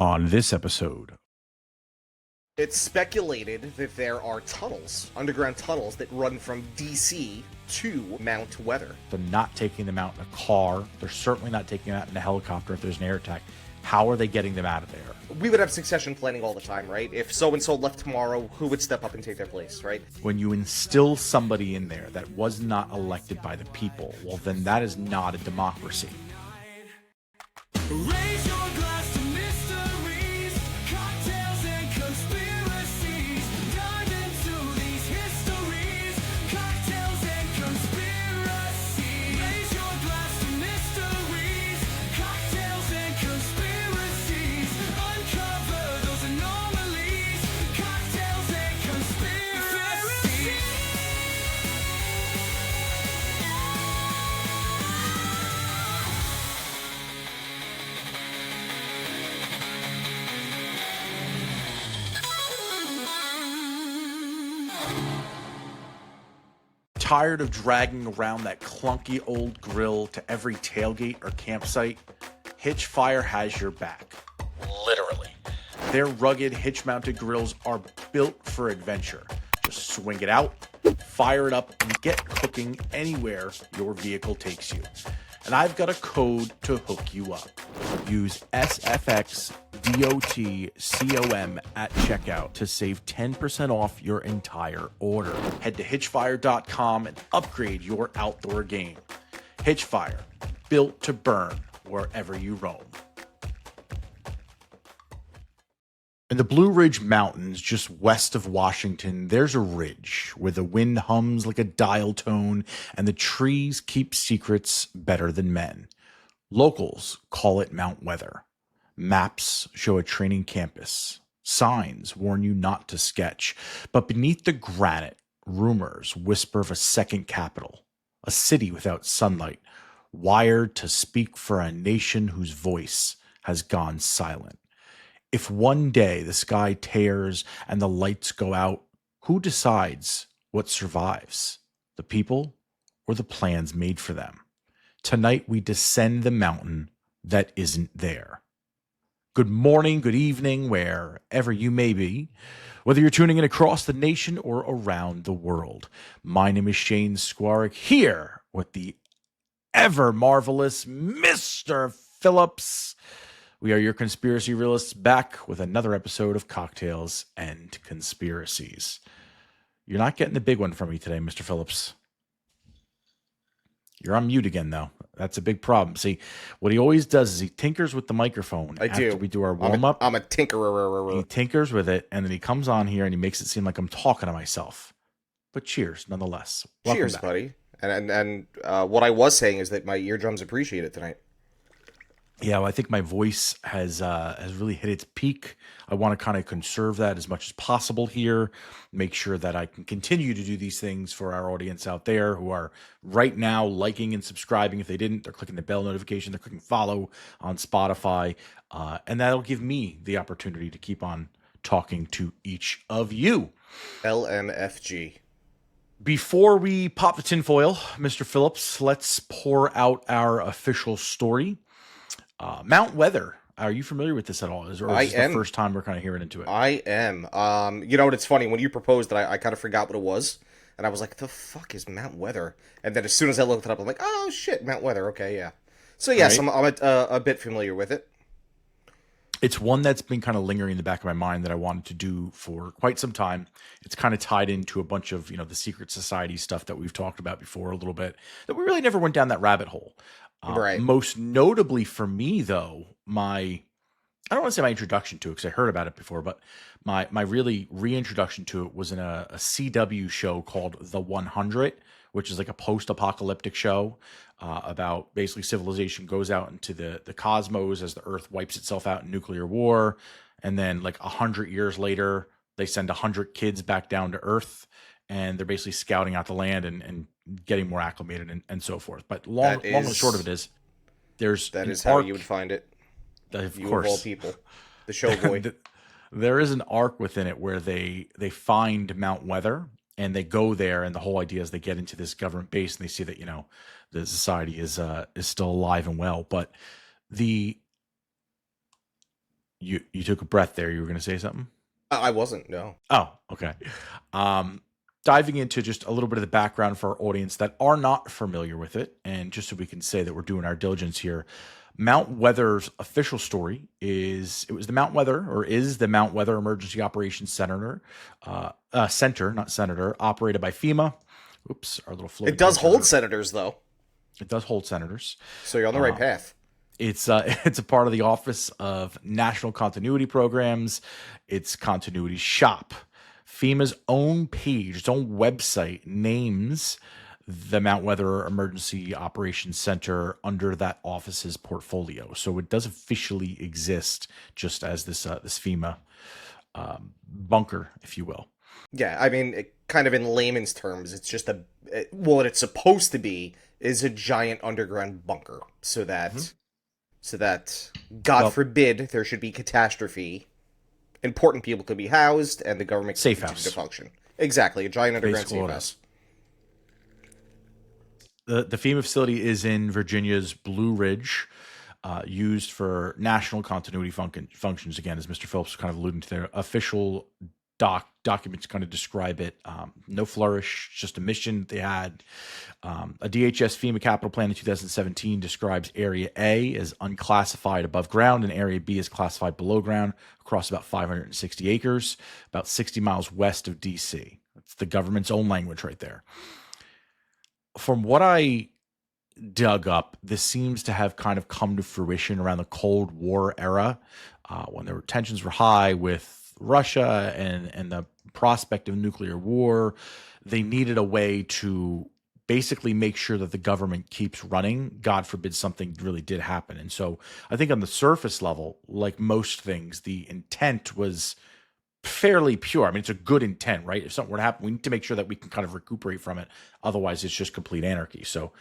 On this episode, It's speculated that there are tunnels, underground tunnels, that run from DC to Mount Weather. they're not taking them out in a car. They're certainly not taking them out in a helicopter if there's an air attack. How are they getting them out of there? We would have succession planning all the time, right? If so-and-so left tomorrow, who would step up and take their place, right? When you instill somebody in there that was not elected by the people, well, then that is not a democracy. Raise your glass to mysteries, cocktails and conspiracies. Dive into these histories, cocktails and conspiracies. Raise your glass to mysteries, cocktails and conspiracies. Uncover those anomalies, cocktails and conspiracies. Tired of dragging around that clunky old grill to every tailgate or campsite? Hitchfire has your back. Literally. Their rugged hitch-mounted grills are built for adventure. Just swing it out, fire it up, and get cooking anywhere your vehicle takes you. And I've got a code to hook you up. Use SFXDOTCOM at checkout to save 10% off your entire order. Head to hitchfire.com and upgrade your outdoor game. Hitchfire, built to burn wherever you roam. In the Blue Ridge Mountains, just west of Washington, there's a ridge where the wind hums like a dial tone and the trees keep secrets better than men. Locals call it Mount Weather. Maps show a training campus. Signs warn you not to sketch. But beneath the granite, rumors whisper of a second capital, a city without sunlight, wired to speak for a nation whose voice has gone silent. If one day the sky tears and the lights go out, who decides what survives? The people or the plans made for them? Tonight we descend the mountain that isn't there. Good morning, good evening, wherever you may be, whether you're tuning in across the nation or around the world. My name is Shane Skwarek, here with the ever marvelous Mr. Philipps. We are your conspiracy realists, back with another episode of Cocktails and Conspiracies. You're not getting the big one from me today, Mr. Phillips. You're on mute again, though. That's a big problem. See, what he always does is he tinkers with the microphone after we do our warm-up. I'm a tinkerer. He tinkers with it, and then he comes on here and he makes it seem like I'm talking to myself. But cheers, nonetheless. Welcome Cheers, back. buddy. And what I was saying is that my eardrums appreciate it tonight. Yeah, well, I think my voice has really hit its peak. I want to kind of conserve that as much as possible here, make sure that I can continue to do these things for our audience out there who are right now liking and subscribing. If they didn't, they're clicking the bell notification, they're clicking follow on Spotify, and that'll give me the opportunity to keep on talking to each of you. LMFG. Before we pop the tinfoil, Mr. Phillips, let's pour out our official story. Mount Weather. Are you familiar with this at all? Or is this the first time we're kind of hearing into it? I am. You know what? It's funny. When you proposed that, I kind of forgot what it was. And I was like, the fuck is Mount Weather? And then as soon as I looked it up, I'm like, oh, shit, Mount Weather. Okay, yeah. So, yes, right. I'm a bit familiar with it. It's one that's been kind of lingering in the back of my mind that I wanted to do for quite some time. It's kind of tied into a bunch of, the secret society stuff that we've talked about before a little bit, that we really never went down that rabbit hole. Right. Most notably for me, though, I don't want to say my introduction to it because I heard about it before, but my really reintroduction to it was in a CW show called The 100, which is like a post-apocalyptic show about basically civilization goes out into the cosmos as the Earth wipes itself out in nuclear war. And then like 100 years later, they send 100 kids back down to Earth. And they're basically scouting out the land and getting more acclimated and so forth. But long and short of it is, that is how you would find it. Of you course, of all people, the show boy. There is an arc within it where they find Mount Weather and they go there, and the whole idea is they get into this government base and they see that the society is still alive and well, but the You took a breath there. You were going to say something? I wasn't. No. Oh, okay. Um, Diving into just a little bit of the background for our audience that are not familiar with it, and just so we can say that we're doing our diligence here, Mount Weather's official story is it was the Mount Weather, or is the Mount Weather Emergency Operations Center, not senator, operated by FEMA. Oops, our little floating It does pointer. hold senators, though, It does hold senators. so you're on the right path. It's it's a part of the Office of National Continuity Programs. It's continuity shop. FEMA's own page, its own website, names the Mount Weather Emergency Operations Center under that office's portfolio. So it does officially exist, just as this FEMA bunker, if you will. Yeah, I mean, kind of in layman's terms, it's just what it's supposed to be is a giant underground bunker, so that God forbid there should be catastrophe, important people could be housed, and the government can Safe continue house. to function. Exactly, a giant underground Basically safe what it house. The FEMA facility is in Virginia's Blue Ridge, used for national continuity functions. Again, as Mr. Phillips was kind of alluding to, their official documents kind of describe it. No flourish, just a mission they had. A DHS FEMA capital plan in 2017 describes Area A as unclassified above ground and Area B as classified below ground across about 560 acres, about 60 miles west of D.C. That's the government's own language right there. From what I dug up, this seems to have kind of come to fruition around the Cold War era, when the tensions were high with Russia and the prospect of nuclear war. They needed a way to basically make sure that the government keeps running. God forbid something really did happen. And so I think on the surface level, like most things, the intent was fairly pure. I mean, it's a good intent, right? If something were to happen, we need to make sure that we can kind of recuperate from it. Otherwise, it's just complete anarchy. So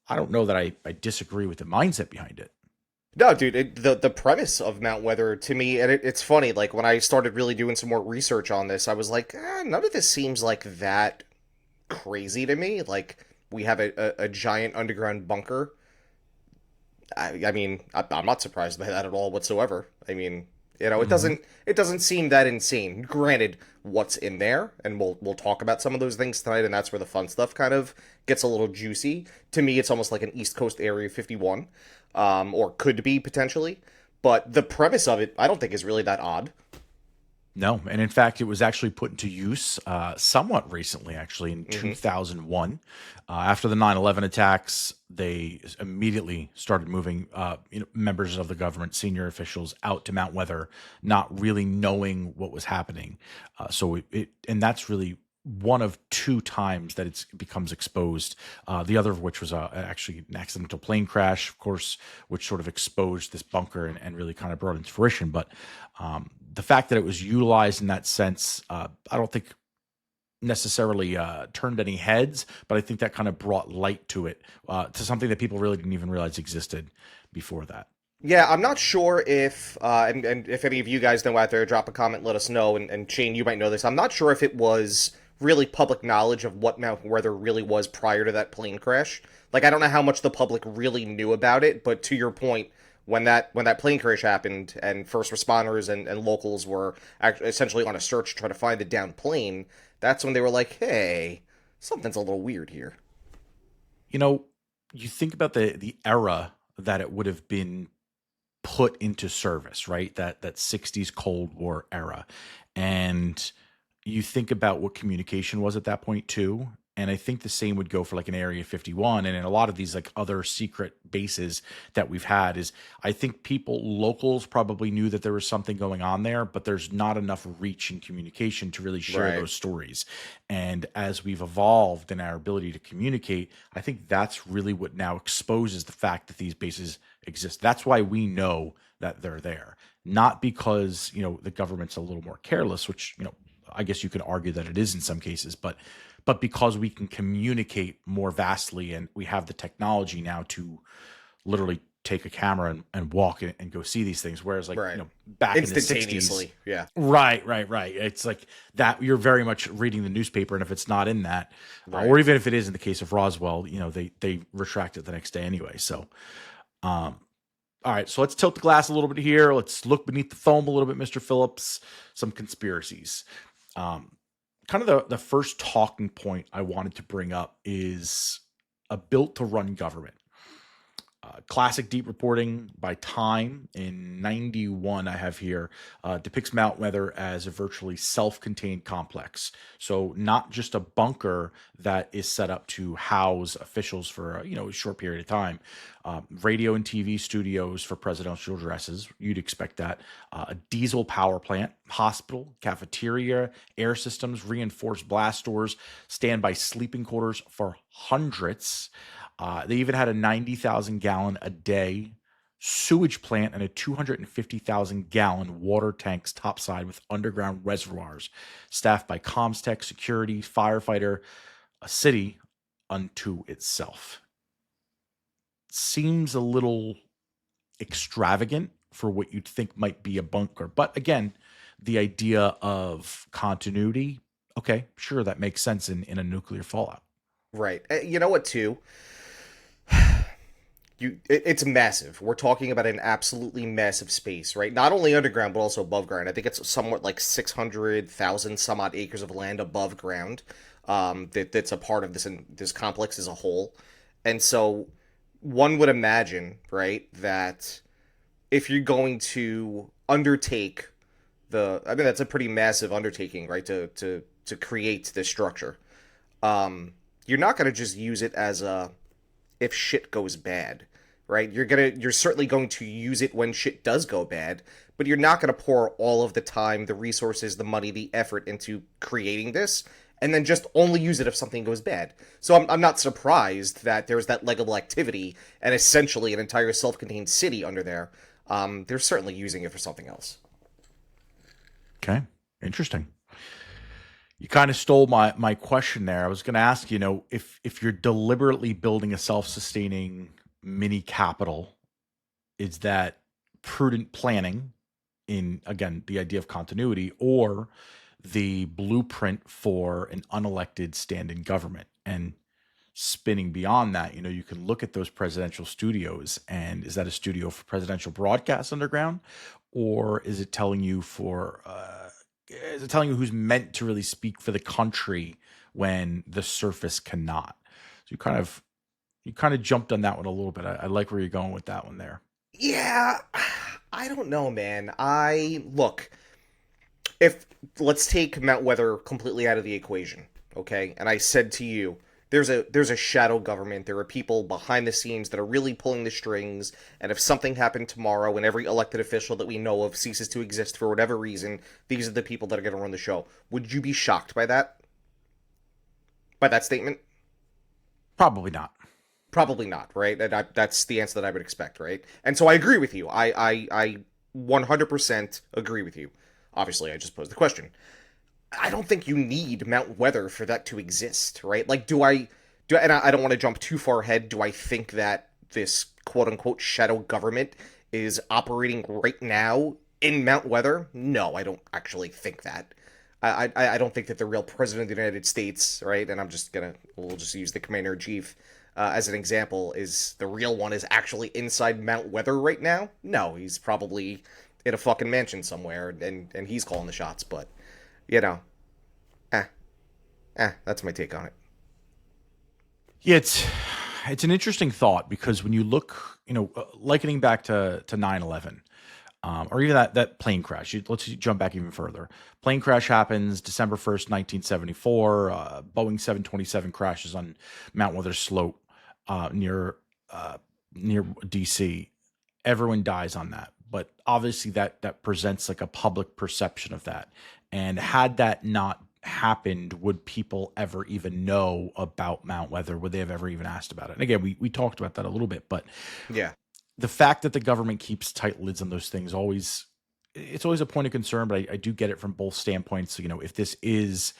I don't know that I disagree with the mindset behind it. No, dude, the premise of Mount Weather, to me, and it's funny, like, when I started really doing some more research on this, I was like, none of this seems like that crazy to me. Like, we have a giant underground bunker. I mean, I'm not surprised by that at all whatsoever. I mean, you know, it doesn't seem that insane. Granted, what's in there, and we'll talk about some of those things tonight, and that's where the fun stuff kind of gets a little juicy. To me, it's almost like an East Coast Area 51, or could be potentially. But the premise of it, I don't think is really that odd. No, and in fact, it was actually put into use somewhat recently, actually in 2001. After the 9/11 attacks, they immediately started moving members of the government, senior officials, out to Mount Weather, not really knowing what was happening. And that's really one of two times that it becomes exposed. The other of which was actually an accidental plane crash, of course, which sort of exposed this bunker and really kind of brought it into fruition. But the fact that it was utilized in that sense, I don't think necessarily turned any heads, but I think that kind of brought light to it, to something that people really didn't even realize existed before that. Yeah, I'm not sure if, and if any of you guys know out there, drop a comment, let us know, and Shane, you might know this. I'm not sure if it was really public knowledge of what Mount Weather really was prior to that plane crash. Like, I don't know how much the public really knew about it, but to your point, when that plane crash happened and first responders and locals were essentially on a search to try to find the downed plane, that's when they were like, hey, something's a little weird here. You know, you think about the era that it would have been put into service, right? That 60s Cold War era. And you think about what communication was at that point too. And I think the same would go for like an Area 51 and in a lot of these like other secret bases that we've had. Is I think locals probably knew that there was something going on there, but there's not enough reach and communication to really share Right. those stories. And as we've evolved in our ability to communicate, I think that's really what now exposes the fact that these bases exist. That's why we know that they're there, not because, the government's a little more careless, which, I guess you could argue that it is in some cases, but because we can communicate more vastly and we have the technology now to literally take a camera and walk and go see these things. Whereas Right. Instantaneously, back in the 60s, yeah. right. It's like that you're very much reading the newspaper. And if it's not in that, Right. or even if it is in the case of Roswell, they retract it the next day anyway. So, All right, so let's tilt the glass a little bit here. Let's look beneath the foam a little bit, Mr. Phillips. Some conspiracies. Kind of the first talking point I wanted to bring up is a built-to-run government. Classic deep reporting by Time in 91, I have here, depicts Mount Weather as a virtually self-contained complex. So not just a bunker that is set up to house officials for a short period of time. Radio and TV studios for presidential addresses, you'd expect that. A diesel power plant, hospital, cafeteria, air systems, reinforced blast doors, standby sleeping quarters for hundreds. They even had a 90,000 gallon a day sewage plant and a 250,000 gallon water tanks topside with underground reservoirs, staffed by Comstech, security, firefighter, a city unto itself. Seems a little extravagant for what you'd think might be a bunker. But again, the idea of continuity, okay, sure, that makes sense in a nuclear fallout. Right. You know what, too? It's massive. We're talking about an absolutely massive space, right? Not only underground, but also above ground. I think it's somewhat like 600,000 some odd acres of land above ground that's a part of this complex as a whole. And so one would imagine, right, that if you're going to undertake that's a pretty massive undertaking, right, to create this structure. You're not going to just use it as a if shit goes bad, right? You're certainly going to use it when shit does go bad, but you're not going to pour all of the time, the resources, the money, the effort into creating this, and then just only use it if something goes bad. So I'm not surprised that there's that legible activity and essentially an entire self-contained city under there. They're certainly using it for something else. Okay, interesting. You kind of stole my question there. I was going to ask, if you're deliberately building a self-sustaining mini capital, is that prudent planning in, again, the idea of continuity, or the blueprint for an unelected stand-in government? And spinning beyond that, you can look at those presidential studios, and is that a studio for presidential broadcast underground, or is it telling you who's meant to really speak for the country when the surface cannot? So you kind of jumped on that one a little bit. I like where you're going with that one there. Yeah, I don't know, man. Let's take Mount Weather completely out of the equation, okay? And I said to you, there's a shadow government. There are people behind the scenes that are really pulling the strings. And if something happened tomorrow and every elected official that we know of ceases to exist for whatever reason, these are the people that are going to run the show. Would you be shocked by that? By that statement? Probably not. Probably not, right? That's the answer that I would expect, right? And so I agree with you. I 100% agree with you. Obviously, I just posed the question. I don't think you need Mount Weather for that to exist, right? Like, and I don't want to jump too far ahead. Do I think that this quote-unquote shadow government is operating right now in Mount Weather? No, I don't actually think that. I don't think that the real president of the United States, right, and we'll just use the commander-in-chief as an example, is the real one is actually inside Mount Weather right now? No, he's probably in a fucking mansion somewhere, and he's calling the shots, but... that's my take on it. Yeah, it's an interesting thought, because when you look, likening back to 9/11, or even that plane crash. Let's jump back even further. Plane crash happens December 1st, 1974. Boeing 727 crashes on Mount Weather Slope near DC. Everyone dies on that. But obviously that presents like a public perception of that. And had that not happened, would people ever even know about Mount Weather? Would they have ever even asked about it? And again, we talked about that a little bit, but yeah, the fact that the government keeps tight lids on those things it's always a point of concern. But I do get it from both standpoints. If this is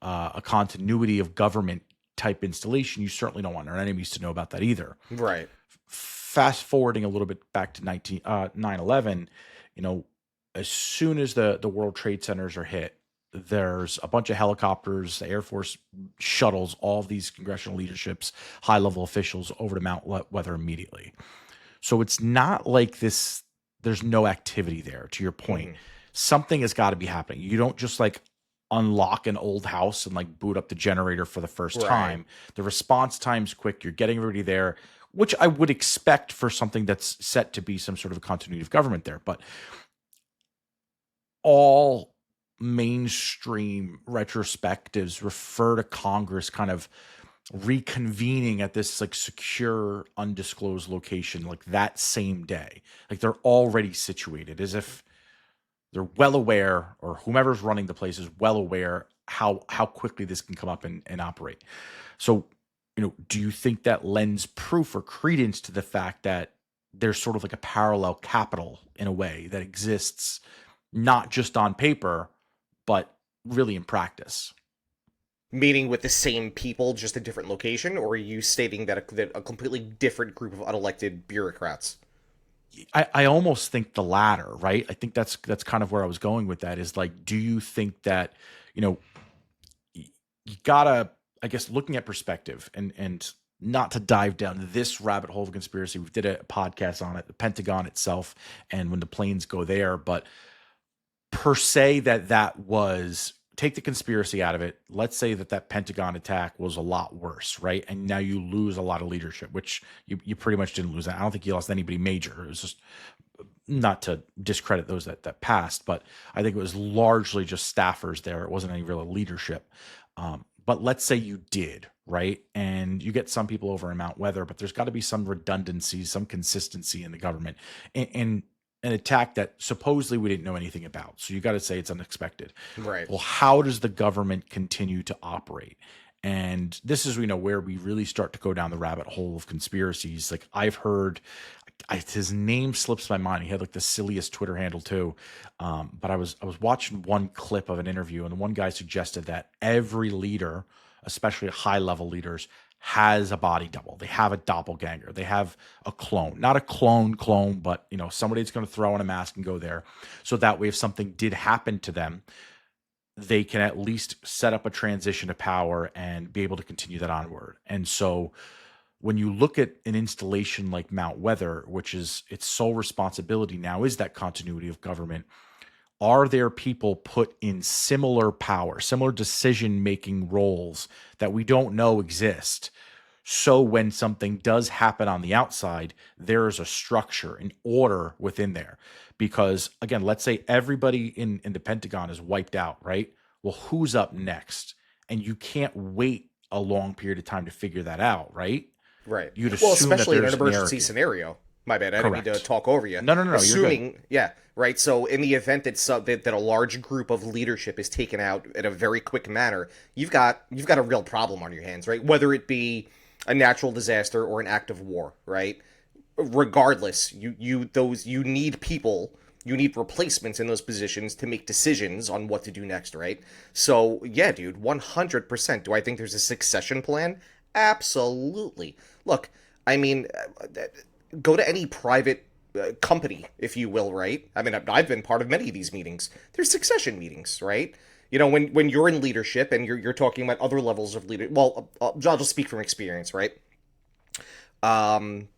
a continuity of government type installation, you certainly don't want our enemies to know about that either. Right. Fast forwarding a little bit back to 9/11, as soon as the World Trade Centers are hit, there's a bunch of helicopters, the Air Force shuttles all of these congressional leaderships, high-level officials over to Mount Weather immediately. So it's not like this, there's no activity there, to your point. Something has got to be happening. You don't just like unlock an old house and like boot up the generator for the first Right. time. The response time's quick. You're getting everybody there, which I would expect for something that's set to be some sort of continuity of government there. But all mainstream retrospectives refer to Congress kind of reconvening at this like secure undisclosed location like that same day. Like they're already situated as if they're well aware, or whomever's running the place is well aware how quickly this can come up and operate. So, do you think that lends proof or credence to the fact that there's sort of like a parallel capital in a way that exists not just on paper, but really in practice? Meaning with the same people, just a different location, or are you stating that a completely different group of unelected bureaucrats? I almost think the latter, right? I think that's kind of where I was going with that, is like, do you think that, you gotta, I guess, looking at perspective and not to dive down this rabbit hole of conspiracy. We did a podcast on it, the Pentagon itself, and when the planes go there, but per se that was, take the conspiracy out of it. Let's say that Pentagon attack was a lot worse, right? And now you lose a lot of leadership, which you pretty much didn't lose. I don't think you lost anybody major. It was just, not to discredit those that passed, but I think it was largely just staffers there. It wasn't any real leadership. But let's say you did, right? And you get some people over in Mount Weather, but there's got to be some redundancy, some consistency in the government. And an attack that supposedly we didn't know anything about. So you got to say it's unexpected. Right. Well, how does the government continue to operate? And this is, where we really start to go down the rabbit hole of conspiracies. Like I've heard, his name slips my mind. He had like the silliest Twitter handle too. But I was watching one clip of an interview, and one guy suggested that every leader, especially high level leaders, has a body double. They have a doppelganger. They have a clone, not a clone, but somebody that's going to throw on a mask and go there. So that way, if something did happen to them, they can at least set up a transition of power and be able to continue that onward. And so when you look at an installation like Mount Weather, which is its sole responsibility now is that continuity of government, are there people put in similar power, similar decision-making roles that we don't know exist? So when something does happen on the outside, there is a structure, an order within there. Because again, let's say everybody in the Pentagon is wiped out, right? Well, who's up next? And you can't wait a long period of time to figure that out, right? Right. You'd assume especially that in an there's emergency narrative. scenario. My bad. I didn't mean to Correct. talk over you. No, you're good. Assuming, yeah, right. So in the event that a large group of leadership is taken out in a very quick manner, you've got a real problem on your hands, right? Whether it be a natural disaster or an act of war, right? Regardless, you need people, you need replacements in those positions to make decisions on what to do next, right? So yeah, dude, 100%. Do I think there's a succession plan? Absolutely. Look, I mean, go to any private company, if you will, right? I mean, I've been part of many of these meetings. There's succession meetings, right? When you're in leadership and you're talking about other levels of leader. Well, I'll just speak from experience, right? When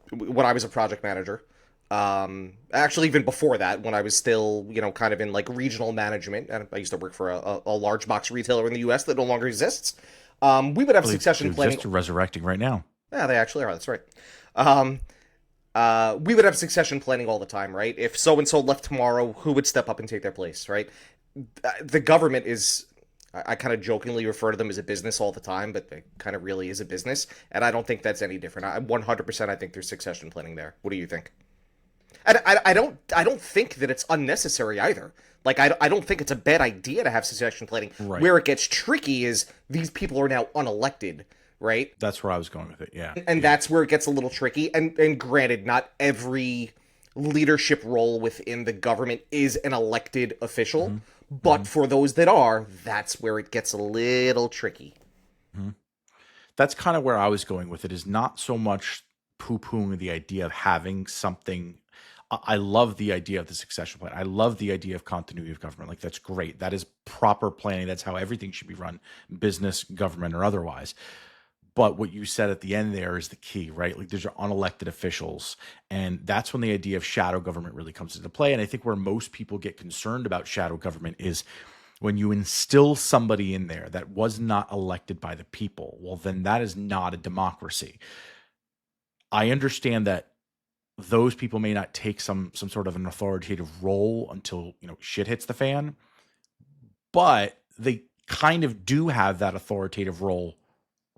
I was a project manager, actually even before that, when I was still, kind of in like regional management, and I used to work for a large box retailer in the U.S. that no longer exists. We would have succession planning. Just resurrecting right now. Yeah, they actually are. That's right. We would have succession planning all the time, right? If so-and-so left tomorrow, who would step up and take their place, right? The government is, I kind of jokingly refer to them as a business all the time, but it kind of really is a business, and I don't think that's any different. 100% I think there's succession planning there. What do you think? And I don't think that it's unnecessary either. Like, I don't think it's a bad idea to have succession planning. Right. Where it gets tricky is these people are now unelected, right? That's where I was going with it, yeah. And that's where it gets a little tricky. And granted, not every leadership role within the government is an elected official, but for those that are, that's where it gets a little tricky. That's kind of where I was going with it, is not so much poo-pooing the idea of having something. I love the idea of the succession plan. I love the idea of continuity of government. Like, that's great. That is proper planning. That's how everything should be run, business, government, or otherwise. But what you said at the end there is the key, right? Like these are unelected officials. And that's when the idea of shadow government really comes into play. And I think where most people get concerned about shadow government is when you instill somebody in there that was not elected by the people. Well, then that is not a democracy. I understand that those people may not take some sort of an authoritative role until, shit hits the fan, but they kind of do have that authoritative role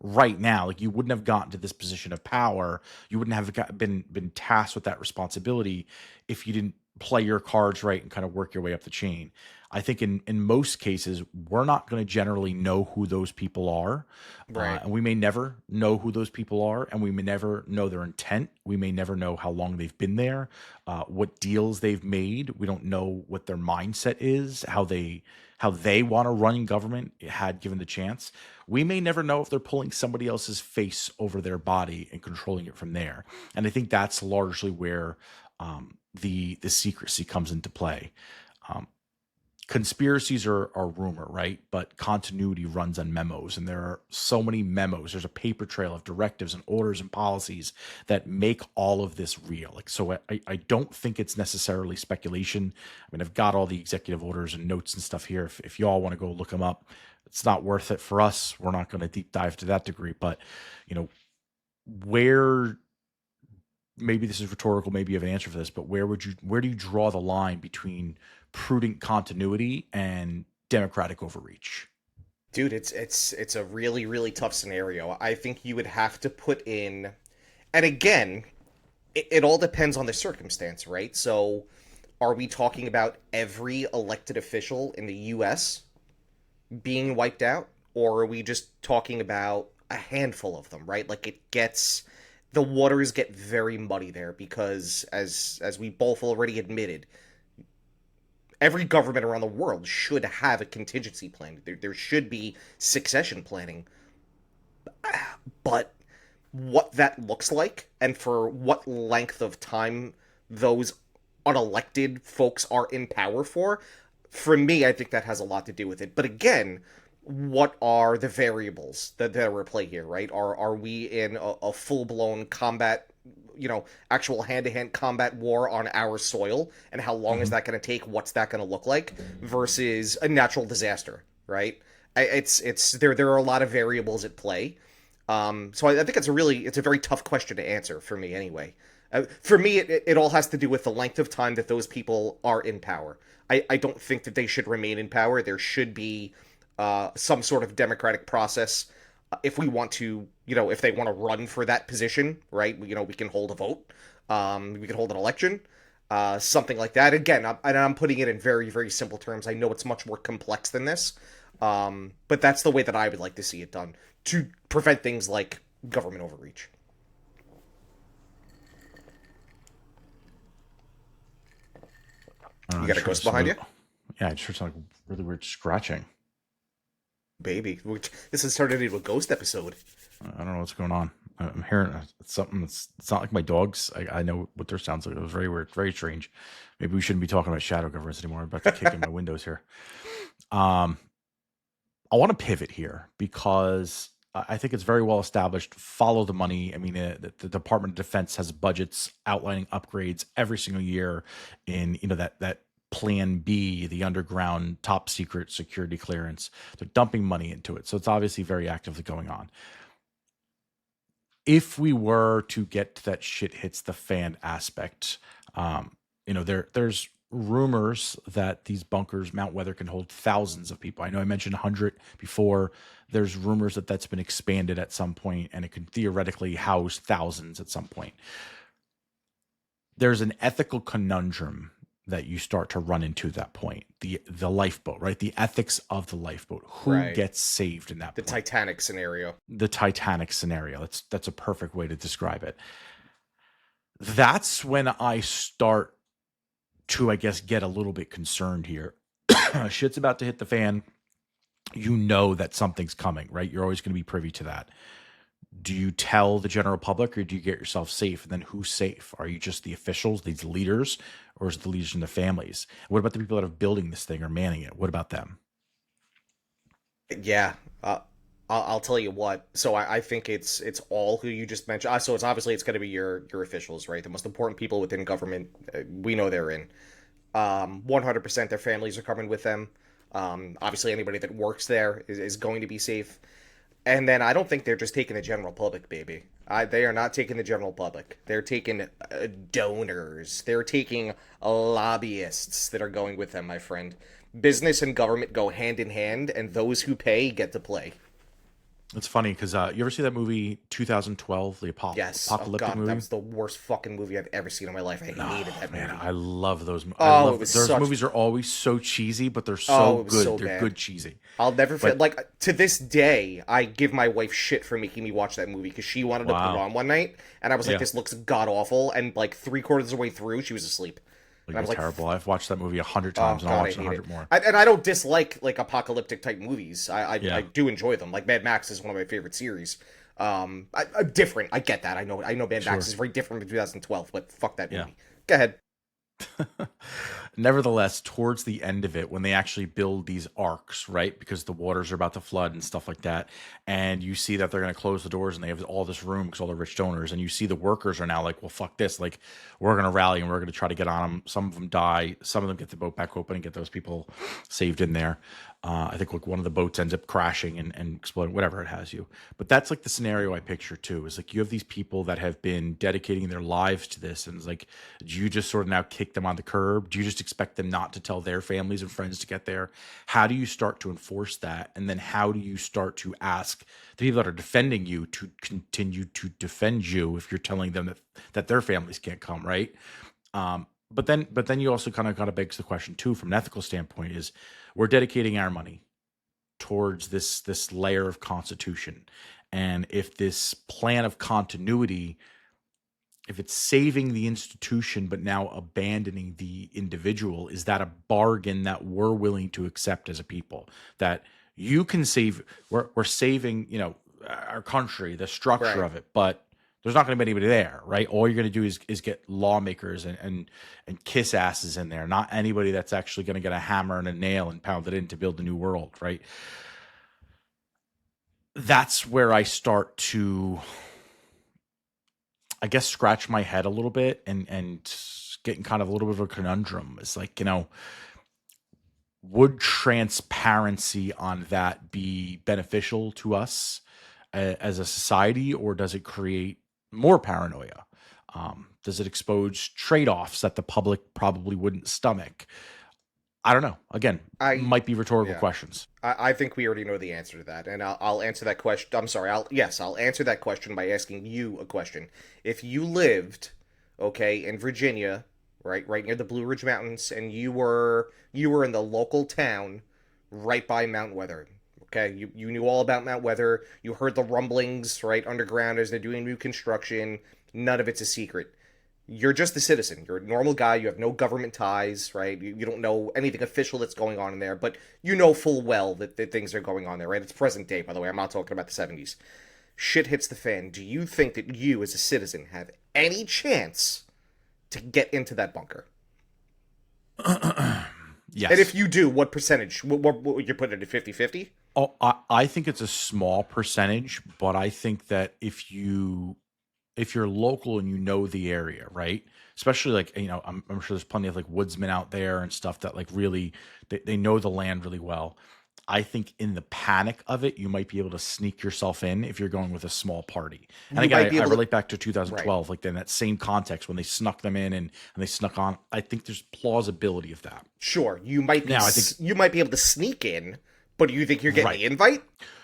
right now. Like, you wouldn't have gotten to this position of power, you wouldn't have been tasked with that responsibility if you didn't play your cards right and kind of work your way up the chain. I think in most cases we're not going to generally know who those people are, Right. and we may never know who those people are, and we may never know their intent. We may never know how long they've been there, what deals they've made. We don't know what their mindset is, how they want to run government had given the chance. We may never know if they're pulling somebody else's face over their body and controlling it from there. And I think that's largely where the secrecy comes into play. Conspiracies are rumor, right? But continuity runs on memos, and there are so many memos. There's a paper trail of directives and orders and policies that make all of this real. Like, so I don't think it's necessarily speculation. I mean, I've got all the executive orders and notes and stuff here. If y'all want to go look them up, it's not worth it for us. We're not going to deep dive to that degree, but where, maybe this is rhetorical, maybe you have an answer for this, but where do you draw the line between prudent continuity and democratic overreach? Dude, it's a really, really tough scenario. I think you would have to put in, and again, it all depends on the circumstance, right? So are we talking about every elected official in the US being wiped out, or are we just talking about a handful of them, right? Like, the waters get very muddy there, because as we both already admitted, every government around the world should have a contingency plan. There should be succession planning. But what that looks like, and for what length of time those unelected folks are in power for me, I think that has a lot to do with it. But again, what are the variables that are at play here, right? Are we in a full-blown combat, actual hand-to-hand combat war on our soil, and how long is that going to take? What's that going to look like versus a natural disaster, right? There are a lot of variables at play. So I think it's a very tough question to answer for me anyway. For me, it all has to do with the length of time that those people are in power. I don't think that they should remain in power. There should be some sort of democratic process. If we want to, if they want to run for that position, right? We can hold a vote. We can hold an election, something like that. Again, I'm putting it in very, very simple terms. I know it's much more complex than this, but that's the way that I would like to see it done to prevent things like government overreach. You got a ghost behind you? Yeah, it sure sounds like really weird scratching. Baby, this has turned into a ghost episode. I don't know what's going on. I'm hearing something. It's not like my dogs. I know what their sounds like. It was very weird, very strange. Maybe we shouldn't be talking about shadow governments anymore. I'm about to kick in my windows here. I want to pivot here because I think it's very well established. Follow the money. I mean, the Department of Defense has budgets outlining upgrades every single year in that Plan B, the underground top secret security clearance. They're dumping money into it, so it's obviously very actively going on. If we were to get to that shit hits the fan aspect, there's rumors that these bunkers, Mount Weather, can hold thousands of people. I know I mentioned 100 before. There's rumors that that's been expanded at some point, and it could theoretically house thousands at some point. There's an ethical conundrum that you start to run into at that point. The lifeboat, right? The ethics of the lifeboat. Who gets saved in that The point? Titanic scenario. The Titanic scenario. That's a perfect way to describe it. That's when I start to, I guess, get a little bit concerned here. Shit's about to hit the fan. You know that something's coming, right? You're always going to be privy to that. Do you tell the general public, or do you get yourself safe? And then who's safe? Are you just the officials, these leaders, or is it the leaders and the families? What about the people that are building this thing or manning it? What about them? Yeah. I'll tell you what. So I think it's all who you just mentioned. So it's obviously it's going to be your officials, right? The most important people within government. We know they're in. 100% their families are coming with them. Obviously, anybody that works there is going to be safe. And then I don't think they're just taking the general public, baby. They are not taking the general public. They're taking donors. They're taking lobbyists that are going with them, my friend. Business and government go hand in hand, and those who pay get to play. It's funny because you ever see that movie 2012, the Yes. Oh apocalyptic god, movie? that was the worst fucking movie I've ever seen in my life. I hated that Man, movie. I love those. I Oh, love it was those such. movies are always so cheesy, but they're Oh, so it was good. so They're bad. good cheesy. I'll never feel But like to this day I give my wife shit for making me watch that movie because she wanted to put it wow, on one night and I was like, yeah, this looks god awful, and like three-quarters of the way through she was asleep. like And I you're was like, terrible. I've watched that movie 100 oh times, and I'll god, I watch it a hate it. 100 more. And I don't dislike like apocalyptic type movies. I Yeah, do enjoy them. Like Mad Max is one of my favorite series. Different. I get that. I know Mad Max sure. is very different from 2012, but fuck that Yeah. movie. Go ahead. Nevertheless, towards the end of it, when they actually build these arcs, right, because the waters are about to flood and stuff like that, and you see that they're going to close the doors and they have all this room because all the rich donors, and you see the workers are now like, well, fuck this, like we're going to rally and we're going to try to get on them. Some of them die, some of them get the boat back open and get those people saved in there. I think like one of the boats ends up crashing and exploding, whatever it has you. But that's like the scenario I picture too. Is like you have these people that have been dedicating their lives to this, and it's like, do you just sort of now kick them on the curb? Do you just expect them not to tell their families and friends to get there? How do you start to enforce that? And then how do you start to ask the people that are defending you to continue to defend you if you're telling them that their families can't come, right? But then you also kind of begs the question too, from an ethical standpoint, is we're dedicating our money towards this layer of constitution, and if this plan of continuity, if it's saving the institution but now abandoning the individual, is that a bargain that we're willing to accept as a people? That you can save, we're saving, our country, the structure Right. of it, but there's not going to be anybody there, right? All you're going to do is get lawmakers and kiss asses in there, not anybody that's actually going to get a hammer and a nail and pound it in to build a new world, right? That's where I start to, I guess, scratch my head a little bit and getting kind of a little bit of a conundrum. It's like, would transparency on that be beneficial to us as a society, or does it create more paranoia? Does it expose trade-offs that the public probably wouldn't stomach? I don't know. Again, I might be rhetorical Yeah. questions. I think we already know the answer to that, and I'll answer that question. I'm sorry. I'll answer that question by asking you a question. If you lived, okay, in Virginia, right near the Blue Ridge Mountains, and you were in the local town right by Mount Weather, okay, you knew all about Mount Weather. You heard the rumblings right underground as they're doing new construction. None of it's a secret. You're just a citizen. You're a normal guy. You have no government ties, right? You don't know anything official that's going on in there, but you know full well that things are going on there, right? It's present day, by the way. I'm not talking about the 70s. Shit hits the fan. Do you think that you, as a citizen, have any chance to get into that bunker? Yes. And if you do, what percentage? What would you put it at 50-50? Oh, I think it's a small percentage, but I think that if you're local and you know the area, right? Especially like, I'm sure there's plenty of like woodsmen out there and stuff that like really, they know the land really well. I think in the panic of it, you might be able to sneak yourself in if you're going with a small party. And You again, might be I able to. relate back to Right. 2012, like in that same context when they snuck them in and they snuck on. I think there's plausibility of that. Sure, you might be. Now, I think, You might be able to sneak in, but do you think you're getting right. the invite?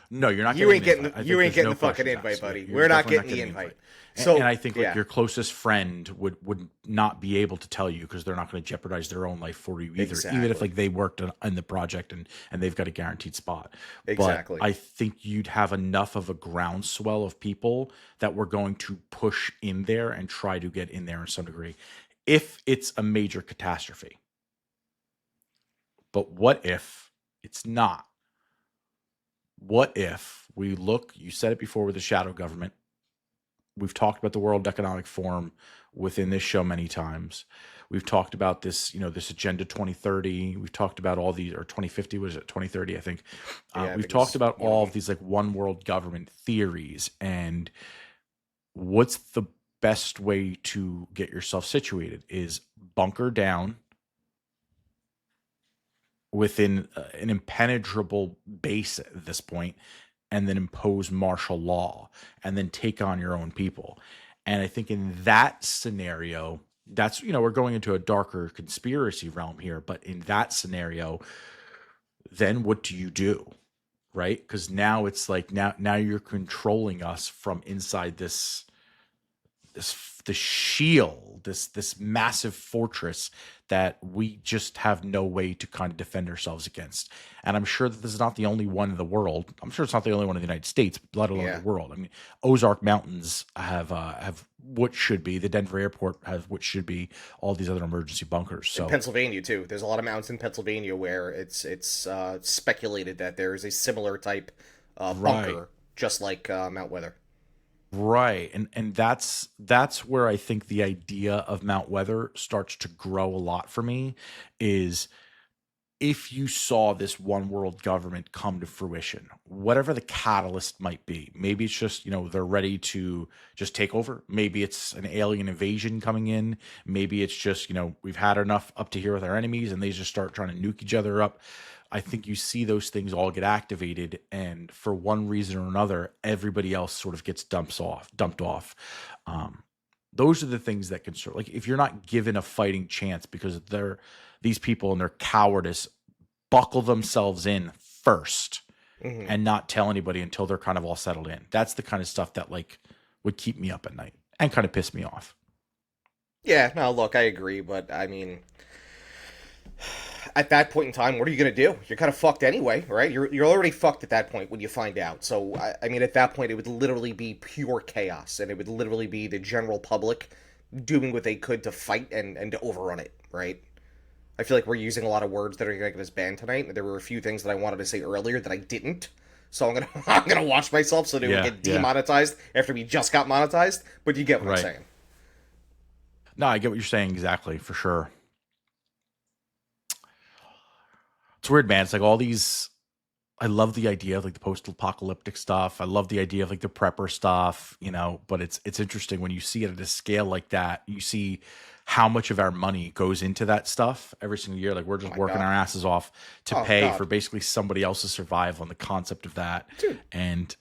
No, you're not You getting ain't the getting. invite. I You think ain't there's getting no the fucking questions invite, asked. buddy. You're We're not definitely getting the invite. And, So and I think like yeah, your closest friend would not be able to tell you because they're not going to jeopardize their own life for you either, even if exactly, like they worked in the project and they've got a guaranteed spot. But exactly. I think you'd have enough of a groundswell of people that were going to push in there and try to get in there in some degree if it's a major catastrophe. But what if it's not? What if we look, you said it before with the shadow government. We've talked about the World Economic Forum within this show many times. We've talked about this, this Agenda 2030. We've talked about all these, or 2050, was it 2030? I think. Yeah, I We've think talked it's about one of all them. of these like one world government theories, and what's the best way to get yourself situated is bunker down within an impenetrable base at this point, and then impose martial law, and then take on your own people. And I think in that scenario, that's, we're going into a darker conspiracy realm here, but in that scenario, then what do you do? Right? Because now it's like now you're controlling us from inside this shield, this massive fortress that we just have no way to kind of defend ourselves against. And I'm sure that this is not the only one in the world. I'm sure it's not the only one in the United States, let alone Yeah. the world. I mean, Ozark Mountains have what should be, the Denver airport has what should be all these other emergency bunkers. In So Pennsylvania too. There's a lot of mountains in Pennsylvania where it's speculated that there is a similar type right. bunker, just like Mount Weather. Right. And that's where I think the idea of Mount Weather starts to grow a lot for me, is if you saw this one world government come to fruition, whatever the catalyst might be, maybe it's just, they're ready to just take over. Maybe it's an alien invasion coming in. Maybe it's just, we've had enough up to here with our enemies and they just start trying to nuke each other up. I think you see those things all get activated, and for one reason or another, everybody else sort of gets dumped off. Those are the things that concern. Like, if you're not given a fighting chance because these people and their cowardice buckle themselves in first Hmm. and not tell anybody until they're kind of all settled in. That's the kind of stuff that like would keep me up at night and kind of piss me off. Yeah, no, look, I agree, but I mean, at that point in time, what are you going to do? You're kind of fucked anyway, right? You're already fucked at that point when you find out. So, I mean, at that point, it would literally be pure chaos, and it would literally be the general public doing what they could to fight and to overrun it, right? I feel like we're using a lot of words that are going to get us banned tonight. There were a few things that I wanted to say earlier that I didn't. So I'm gonna I'm gonna watch myself so they don't get Yeah. demonetized after we just got monetized. But you get what I'm Right. saying. No, I get what you're saying exactly, for sure. It's weird, man. It's like all these. I love the idea of like the post-apocalyptic stuff. I love the idea of like the prepper stuff, but it's interesting when you see it at a scale like that. You see how much of our money goes into that stuff every single year. Like, we're Oh just my working god. our asses off to Oh pay for god. basically somebody else's survival and the concept of that. Dude, And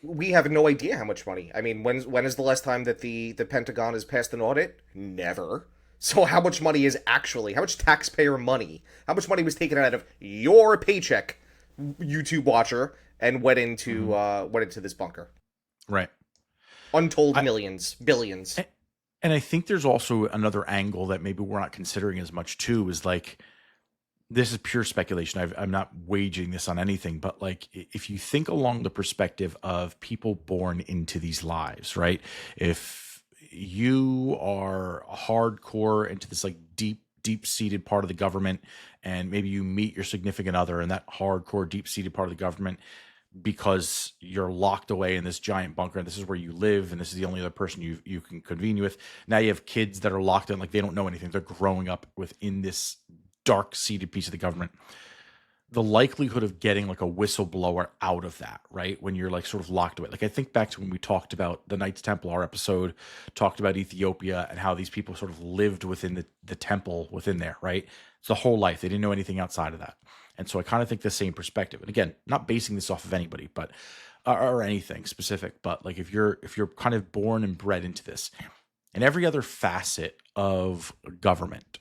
we have no idea how much money. I mean, when is the last time that the Pentagon has passed an audit? Never. So how much money is actually, how much taxpayer money, how much money was taken out of your paycheck, YouTube watcher, and went into this bunker? right. Untold I, millions, billions. and I think there's also another angle that maybe we're not considering as much too, is like, this is pure speculation. I'm not waging this on anything, but like, if you think along the perspective of people born into these lives, right? If you are hardcore into this like deep seated part of the government, and maybe you meet your significant other in that hardcore deep seated part of the government because you're locked away in this giant bunker and this is where you live and this is the only other person you can convene with. Now you have kids that are locked in, like they don't know anything. They're growing up within this dark seated piece of the government. The likelihood of getting like a whistleblower out of that, right? When you're like sort of locked away. Like, I think back to when we talked about the Knights Templar episode, talked about Ethiopia and how these people sort of lived within the temple within there, right? It's the whole life. They didn't know anything outside of that. And so I kind of think the same perspective. And again, not basing this off of anybody, but or anything specific, but like if you're kind of born and bred into this and every other facet of government,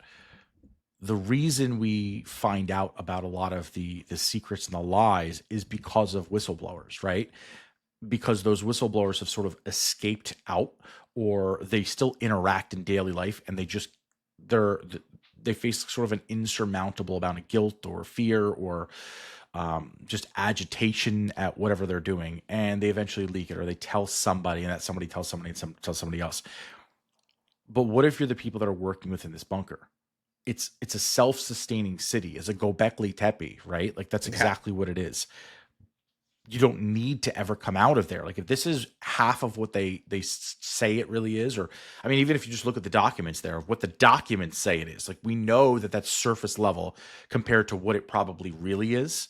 the reason we find out about a lot of the secrets and the lies is because of whistleblowers, right? Because those whistleblowers have sort of escaped out, or they still interact in daily life, and they face sort of an insurmountable amount of guilt or fear or just agitation at whatever they're doing, and they eventually leak it, or they tell somebody, and that somebody tells somebody, and tells somebody else. But what if you're the people that are working within this bunker? It's a self-sustaining city. It's a Gobekli Tepe, right? Like, that's Yeah. exactly what it is. you don't need to ever come out of there. Like if this is half of what they say it really is, or I mean, even if you just look at the documents there, what the documents say it is, like we know that that's surface level compared to what it probably really is.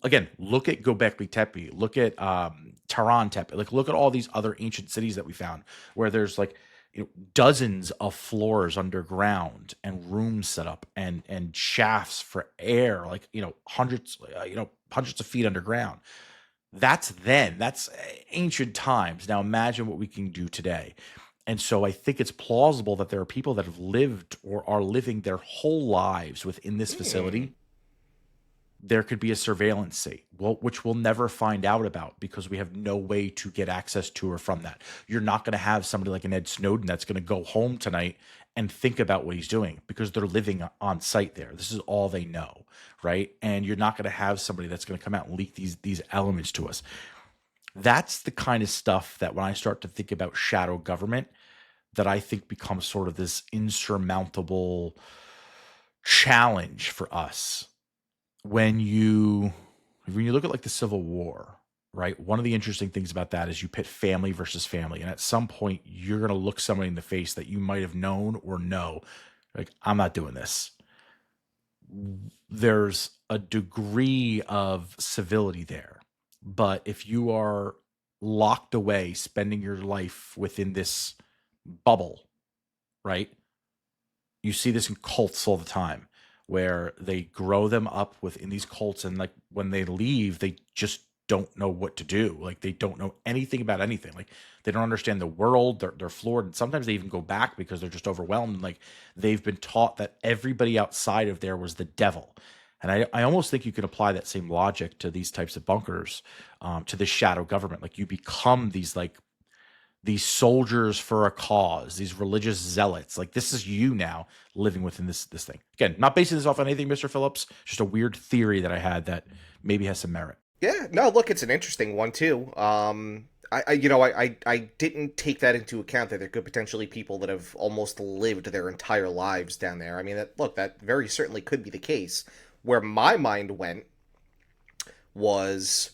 Again, look at Göbekli Tepe, look at Taran Tepe, like look at all these other ancient cities that we found where there's like, you know, dozens of floors underground and rooms set up and shafts for air, like, you know, hundreds of feet underground. That's ancient times. Now imagine what we can do today. And so I think it's plausible that there are people that have lived or are living their whole lives within this facility. There could be a surveillance state, well, which we'll never find out about because we have no way to get access to or from that. You're not going to have somebody like an Ed Snowden that's going to go home tonight and think about what he's doing because they're living on site there. This is all they know, right? And you're not going to have somebody that's going to come out and leak these elements to us. That's the kind of stuff that when I start to think about shadow government, that I think becomes sort of this insurmountable challenge for us. When you look at like the Civil War, right? One of the interesting things about that is you pit family versus family. And at some point you're going to look somebody in the face that you might have known or know, like, I'm not doing this. There's a degree of civility there. But if you are locked away, spending your life within this bubble, right? You see this in cults all the time, where they grow them up within these cults, and like when they leave, they just don't know what to do. Like they don't know anything about anything. Like they don't understand the world. They're floored, and sometimes they even go back because they're just overwhelmed. Like they've been taught that everybody outside of there was the devil. And I almost think you can apply that same logic to these types of bunkers, to the shadow government. Like you become these soldiers for a cause, these religious zealots. Like this is you now living within this thing. Again, not basing this off on anything, Mr. Phillips, just a weird theory that I had that maybe has some merit. Yeah, no, look, it's an interesting one too. I didn't take that into account that there could potentially people that have almost lived their entire lives down there. I mean, that very certainly could be the case. Where my mind went was,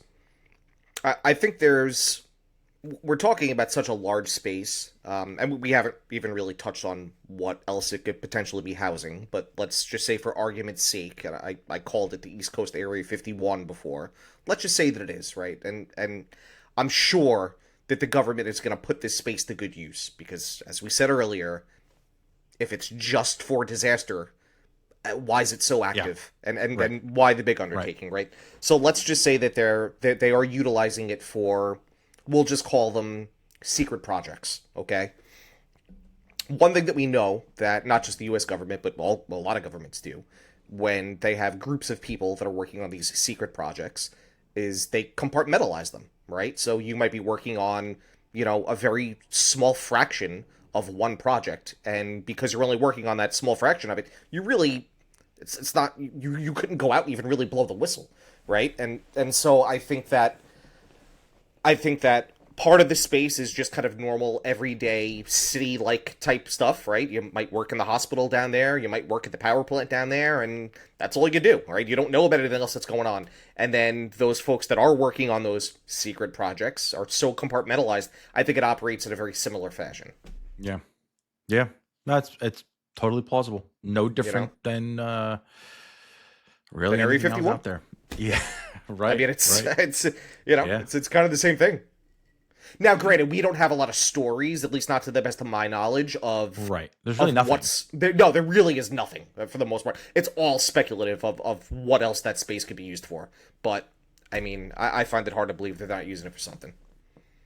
I think we're talking about such a large space, and we haven't even really touched on what else it could potentially be housing, but let's just say for argument's sake, and I called it the East Coast Area 51 before, let's just say that it is, right? And I'm sure that the government is going to put this space to good use, because as we said earlier, if it's just for disaster, why is it so active? Yeah. And right. Why the big undertaking, right? So let's just say that they are utilizing it for, we'll just call them secret projects, okay? One thing that we know that not just the U.S. government, but a lot of governments do, when they have groups of people that are working on these secret projects, is they compartmentalize them, right? So you might be working on, a very small fraction of one project, and because you're only working on that small fraction of it, you really, it's not, you couldn't go out and even really blow the whistle, right? And so I think that part of the space is just kind of normal, everyday, city-like type stuff, right? You might work in the hospital down there, you might work at the power plant down there, and that's all you do, right? You don't know about anything else that's going on. And then those folks that are working on those secret projects are so compartmentalized, I think it operates in a very similar fashion. Yeah. Yeah. No, it's totally plausible. No different than really Area 51 out there. Yeah. Right. I mean, it's right. it's kind of the same thing. Now, granted, we don't have a lot of stories, at least not to the best of my knowledge, of right. There's really nothing. There really is nothing for the most part. It's all speculative of what else that space could be used for. But I mean, I find it hard to believe they're not using it for something.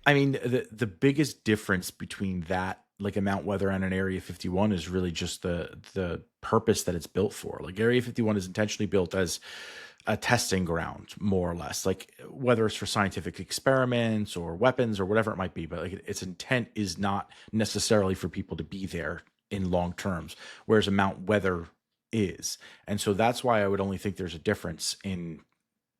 I mean, the biggest difference between that, like a Mount Weather and an Area 51, is really just the purpose that it's built for. Like Area 51 is intentionally built as a testing ground, more or less, like whether it's for scientific experiments or weapons or whatever it might be, but like its intent is not necessarily for people to be there in long terms, whereas a Mount Weather is. And so that's why I would only think there's a difference in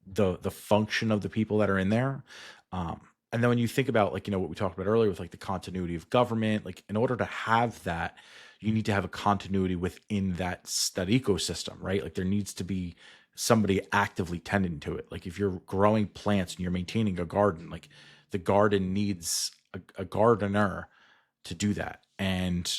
the function of the people that are in there. And then when you think about, like, what we talked about earlier with like the continuity of government, like in order to have that, you need to have a continuity within that ecosystem, right? Like there needs to be somebody actively tending to it. Like if you're growing plants and you're maintaining a garden, like the garden needs a gardener to do that. And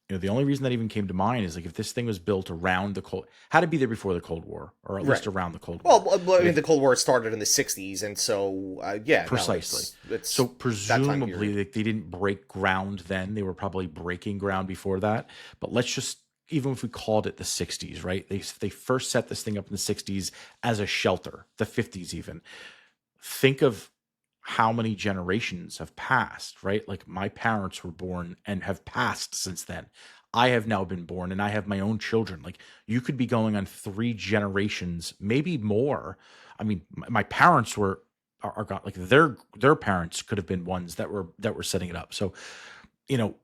the only reason that even came to mind is like if this thing was built around the cold, had to be there before the Cold War, or at least Right. around the Cold War. Well, I mean, the Cold War started in the 60s, and so, yeah. no, Precisely. it's So that time presumably period. they didn't break ground then. They were probably breaking ground before that. But let's just, even if we called it the 60s, right? They first set this thing up in the 60s as a shelter, the 50s even. Think of how many generations have passed, right? Like my parents were born and have passed since then. I have now been born and I have my own children. Like you could be going on 3 generations, maybe more. I mean, my parents are gone. Like their parents could have been ones that were setting it up. So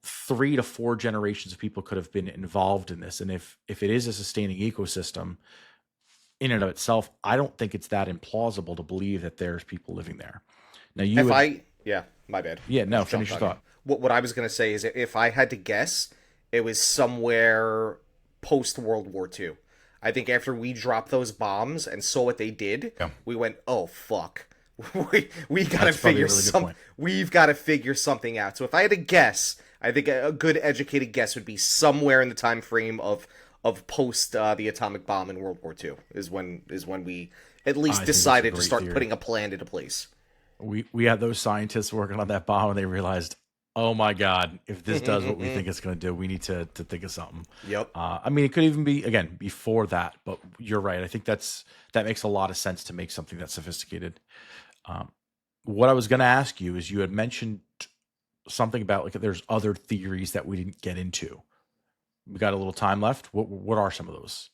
3 to 4 generations of people could have been involved in this. And if it is a sustaining ecosystem in and of itself, I don't think it's that implausible to believe that there's people living there. Now Yeah, my bad. yeah, no, Just finish jumped your on you. thought. What I was going to say is if I had to guess, it was somewhere post World War II. I think after we dropped those bombs and saw what they did, Yeah. we went, "Oh fuck, we got to That's probably figure a really good point. we've got to figure something out." So if I had to guess, I think a good educated guess would be somewhere in the time frame of post the atomic bomb in World War II is when we at I least think that's a decided to great start theory. putting a plan into place. We had those scientists working on that bomb and they realized, oh my God, if this does what we think it's going to do, we need to think of something. Yep. I mean, it could even be, again, before that, but you're right. I think that makes a lot of sense to make something that's sophisticated. What I was going to ask you is you had mentioned something about like there's other theories that we didn't get into. We got a little time left. What are some of those?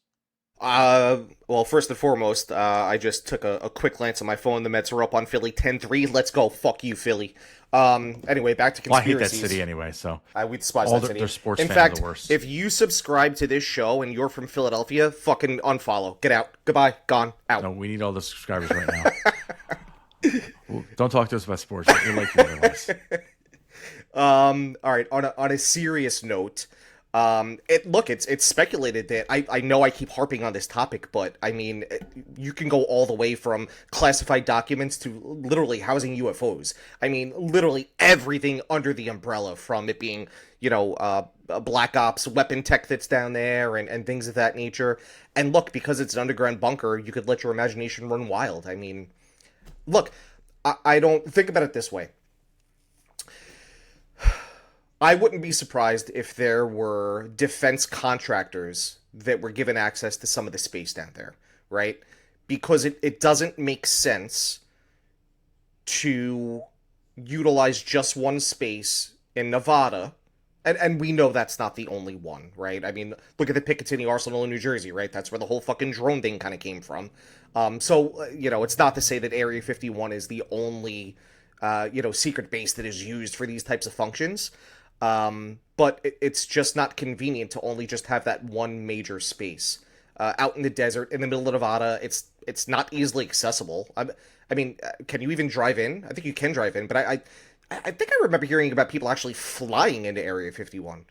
Well, first and foremost, I just took a quick glance at my phone. The Mets are up on Philly 10-3. Let's go. Fuck you, Philly. Anyway, back to Well, I hate conspiracies. that city anyway, so We despise all that city. their sports In fans fact, are the worst. if you subscribe to this show and you're from Philadelphia, fucking unfollow. Get out. Goodbye. Gone. Out. No, we need all the subscribers right now. Well, don't talk to us about sports. We like you otherwise. All right. On a serious note, it's speculated that I know I keep harping on this topic, but I mean, you can go all the way from classified documents to literally housing UFOs. I mean, literally everything under the umbrella, from it being, black ops weapon tech that's down there and things of that nature. And look, because it's an underground bunker, you could let your imagination run wild. I mean, look, I don't think about it this way. I wouldn't be surprised if there were defense contractors that were given access to some of the space down there, right? Because it doesn't make sense to utilize just one space in Nevada. And we know that's not the only one, right? I mean, look at the Picatinny Arsenal in New Jersey, right? That's where the whole fucking drone thing kind of came from. It's not to say that Area 51 is the only, secret base that is used for these types of functions. But it's just not convenient to only just have that one major space out in the desert in the middle of Nevada. It's not easily accessible. I mean, can you even drive in? I think you can drive in, but I think I remember hearing about people actually flying into Area 51,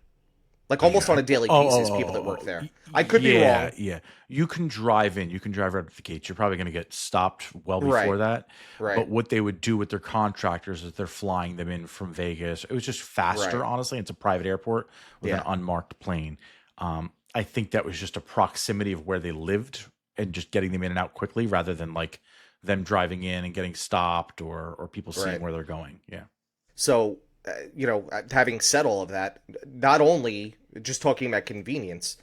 like almost on a daily basis. People that work there. I could be wrong. Yeah, you can drive in. You can drive right up the gates. You're probably going to get stopped well before Right. that. Right. But what they would do with their contractors is they're flying them in from Vegas. It was just faster, Right. honestly. It's a private airport with an Yeah. unmarked plane. I think that was just a proximity of where they lived and just getting them in and out quickly, rather than like them driving in and getting stopped or people seeing Right. where they're going. Yeah. So, having said all of that, not only just talking about convenience,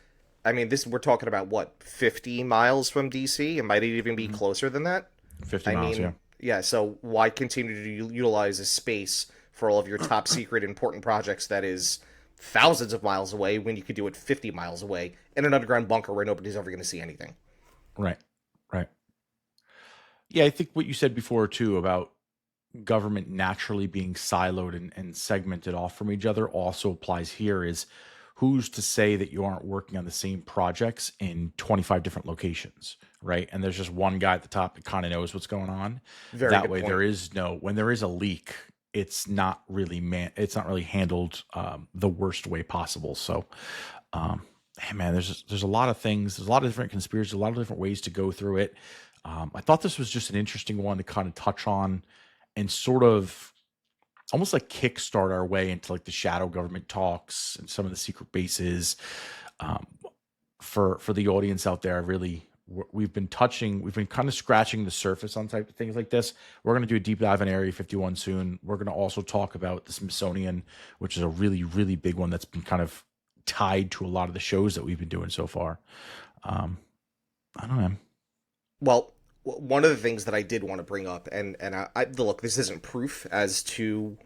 I mean, we're talking about what, 50 miles from DC? It might even be closer than that. 50 I miles, mean, yeah. so why continue to utilize a space for all of your top secret important projects that is thousands of miles away when you could do it 50 miles away in an underground bunker where nobody's ever going to see anything? Right. Right. Yeah, I think what you said before too about government naturally being siloed and segmented off from each other also applies here. Is who's to say that you aren't working on the same projects in 25 different locations, right? And there's just one guy at the top that kind of knows what's going on. Very That good way, point. when there is a leak, it's not really handled the worst way possible. So, hey man, there's a lot of things, there's a lot of different conspiracies, a lot of different ways to go through it. I thought this was just an interesting one to kind of touch on and sort of almost like kickstart our way into like the shadow government talks and some of the secret bases. Um, for the audience out there, we've been kind of scratching the surface on type of things like this. We're going to do a deep dive in Area 51 soon. We're going to also talk about the Smithsonian, which is a really, really big one that's been kind of tied to a lot of the shows that we've been doing so far. I don't know. Well, one of the things that I did want to bring up, and look, this isn't proof as to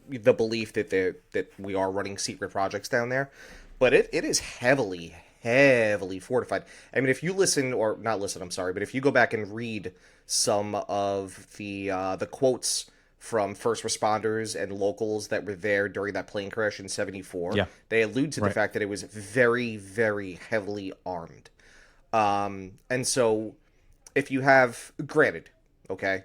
the belief that we are running secret projects down there, but it is heavily, heavily fortified. I mean, if you listen, or not listen, I'm sorry, but if you go back and read some of the quotes from first responders and locals that were there during that plane crash in '74, Yeah. they allude to the Right. fact that it was very, very heavily armed. And so if you have, granted, okay,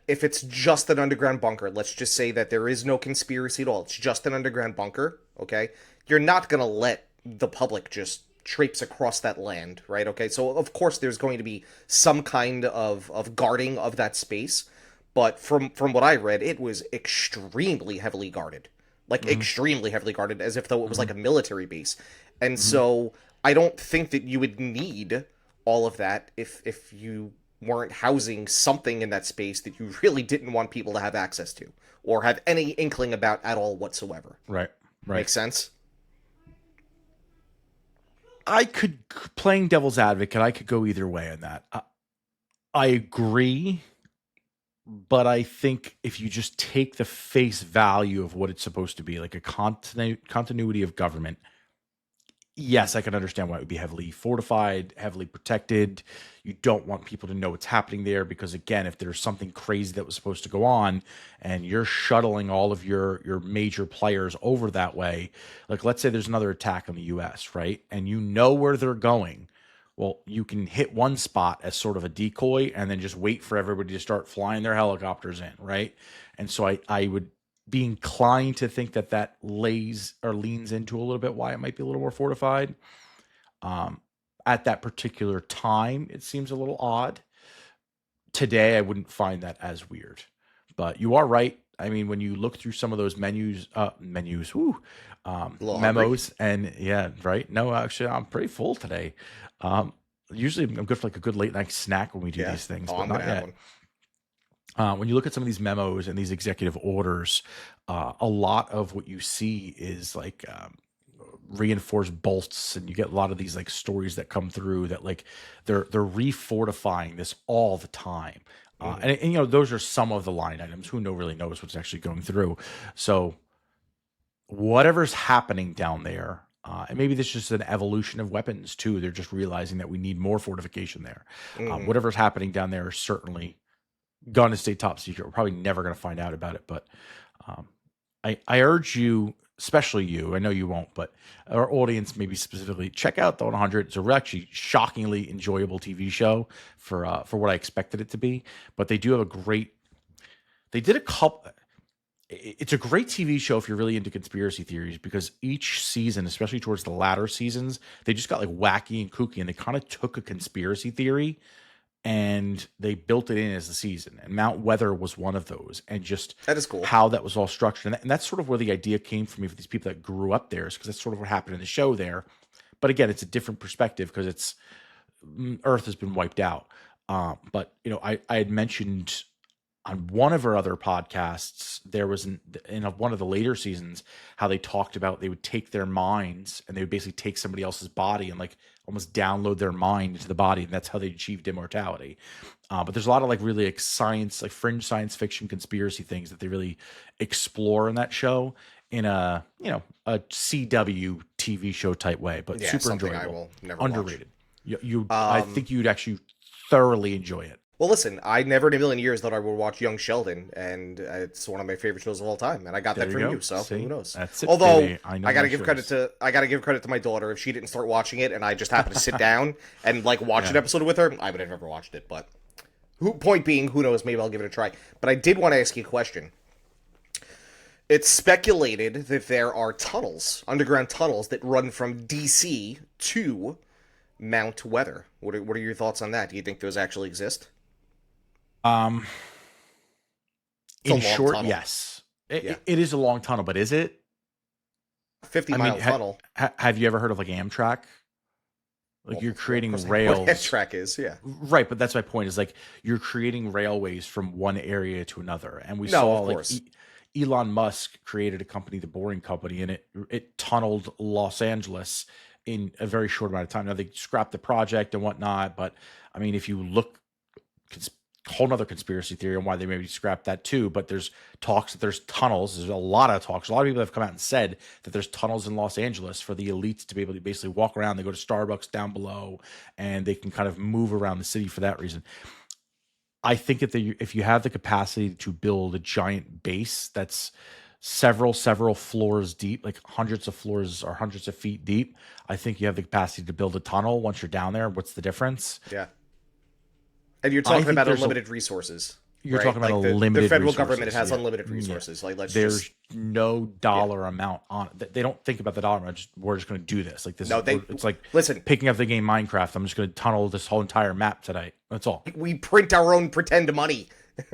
if it's just an underground bunker, let's just say that there is no conspiracy at all, it's just an underground bunker, okay, you're not going to let the public just traipse across that land, right? Okay, so of course there's going to be some kind of guarding of that space, but from what I read, it was extremely heavily guarded. Like, extremely heavily guarded, as if though it was like a military base. And so I don't think that you would need all of that if you weren't housing something in that space that you really didn't want people to have access to or have any inkling about at all whatsoever. Right. Right. Make sense? Playing devil's advocate, I could go either way on that. I agree, but I think if you just take the face value of what it's supposed to be, like a continuity of government, yes, I can understand why it would be heavily fortified, heavily protected. You don't want people to know what's happening there because, again, if there's something crazy that was supposed to go on and you're shuttling all of your major players over that way, like let's say there's another attack on the U.S., right? And you know where they're going. Well, you can hit one spot as sort of a decoy and then just wait for everybody to start flying their helicopters in, right? And so I would be inclined to think that lays or leans into a little bit why it might be a little more fortified. At that particular time, it seems a little odd. Today, I wouldn't find that as weird. But you are right. I mean, when you look through some of those memos, and yeah, right. No, actually, I'm pretty full today. Usually, I'm good for like a good late night snack when we do these things, but I'm not gonna have yet. one. When you look at some of these memos and these executive orders, a lot of what you see is like reinforced bolts, and you get a lot of these like stories that come through that like they're refortifying this all the time. And you know, those are some of the line items. Who really knows what's actually going through? So whatever's happening down there, and maybe this is just an evolution of weapons too. They're just realizing that we need more fortification there. Whatever's happening down there is certainly going to stay top secret. We're probably never going to find out about it, but I urge you, especially you, I know you won't, but our audience, maybe specifically, check out the 100. It's a actually shockingly enjoyable TV show for what I expected it to be. But they do have they did a couple. It's a great TV show if you're really into conspiracy theories because each season, especially towards the latter seasons, they just got like wacky and kooky, and they kind of took a conspiracy theory and they built it in as the season. And Mount Weather was one of those, and just That is cool. how that was all structured. And that's sort of where the idea came from me for these people that grew up there, because that's sort of what happened in the show there. But again, it's a different perspective because Earth has been wiped out. But you know, I had mentioned on one of our other podcasts, there was in one of the later seasons how they talked about they would take their minds and they would basically take somebody else's body and like almost download their mind into the body, and that's how they achieved immortality. But there's a lot of like really like fringe science fiction conspiracy things that they really explore in that show in a a CW TV show type way, but Yeah, super something enjoyable, I will never watch. underrated. I think you'd actually thoroughly enjoy it. Well, listen, I never in a million years thought I would watch Young Sheldon, and it's one of my favorite shows of all time, and I got that There from you go. you, so See? who knows? That's it, Although baby. I know I gotta my give credit shows. to my daughter. If she didn't start watching it, and I just happened to sit down and like watch an episode with her, I would have never watched it. But point being, who knows? Maybe I'll give it a try. But I did want to ask you a question. It's speculated that there are tunnels, underground tunnels, that run from DC to Mount Weather. What are your thoughts on that? Do you think those actually exist? Um, It's a in long short, tunnel. yes. Yeah. It is a long tunnel, but is it? 50-mile tunnel. Have you ever heard of like Amtrak? Like Well, you're creating of course I know what rails. track is, yeah. Right, but that's my point. Is like you're creating railways from one area to another, and we No, saw of like course. Elon Musk created a company, the Boring Company, and it tunneled Los Angeles in a very short amount of time. Now they scrapped the project and whatnot, but I mean, if you look, whole nother conspiracy theory on why they maybe scrapped that too. But there's talks that there's tunnels. There's a lot of talks. A lot of people have come out and said that there's tunnels in Los Angeles for the elites to be able to basically walk around. They go to Starbucks down below, and they can kind of move around the city for that reason. I think if you have the capacity to build a giant base that's several floors deep, like hundreds of floors or hundreds of feet deep, I think you have the capacity to build a tunnel once you're down there. What's the difference? Yeah. And you're I talking think about there's unlimited resources. You're right? talking about the unlimited federal resources, government has yeah. unlimited resources. Like, let's There's just... no dollar amount on it. They don't think about the dollar amount. We're just going to do this. Like this. No, It's like listen. picking up the game Minecraft. I'm just going to tunnel this whole entire map tonight. That's all We print our own pretend money.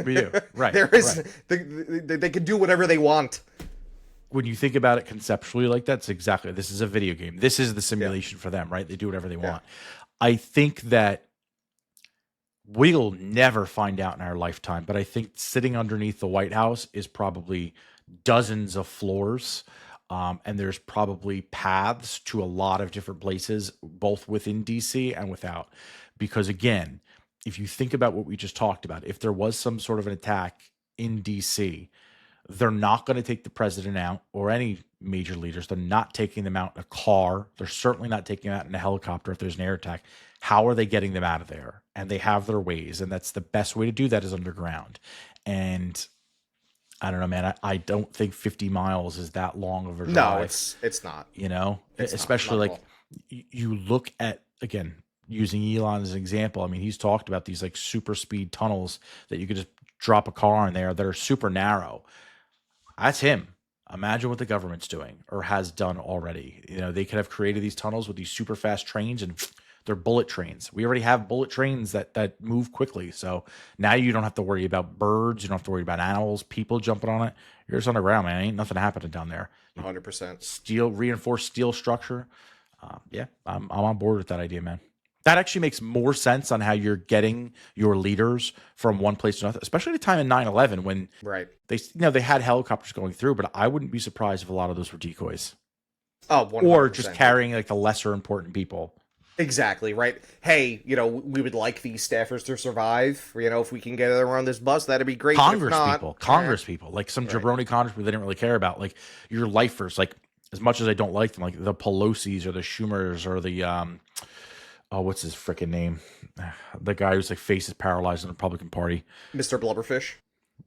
we do. Right. There is... right. They can do whatever they want. When you think about it conceptually like that, it's exactly, this is a video game. This is the simulation for them, right? They do whatever they want. I think that we'll never find out in our lifetime, but I think sitting underneath the White House is probably dozens of floors. And there's probably paths to a lot of different places, both within DC and without. Because again, if you think about what we just talked about, if there was some sort of an attack in DC, they're not going to take the president out or any major leaders. They're not taking them out in a car. They're certainly not taking them out in a helicopter if there's an air attack. How are they getting them out of there? And they have their ways. And that's the best way to do that is underground. And I don't know, man. I don't think 50 miles is that long of a drive. No, it's not. You know, It's especially not at like you look at, again, using Elon as an example. I mean, he's talked about these like super speed tunnels that you could just drop a car in there that are super narrow. That's him. Imagine what the government's doing or has done already. You know, they could have created these tunnels with these super fast trains, and they're bullet trains. We already have bullet trains that move quickly. So now you don't have to worry about birds. You don't have to worry about animals, people jumping on it. You're just underground, man. Ain't nothing happening down there. 100%. Steel, reinforced steel structure. Yeah, I'm on board with that idea, man. That actually makes more sense on how you're getting your leaders from one place to another, especially the time in 9/11 when Right. they had helicopters going through, but I wouldn't be surprised if a lot of those were decoys. Oh, 100%. Or just carrying like the lesser important people. Exactly, right? Hey, we would like these staffers to survive. If we can get them on this bus, that'd be great. Congress people, like some jabroni Congress people they didn't really care about. Like your lifers, like as much as I don't like them, like the Pelosi's or the Schumers or the what's his freaking name? The guy who's like face is paralyzed in the Republican Party. Mr. Blubberfish.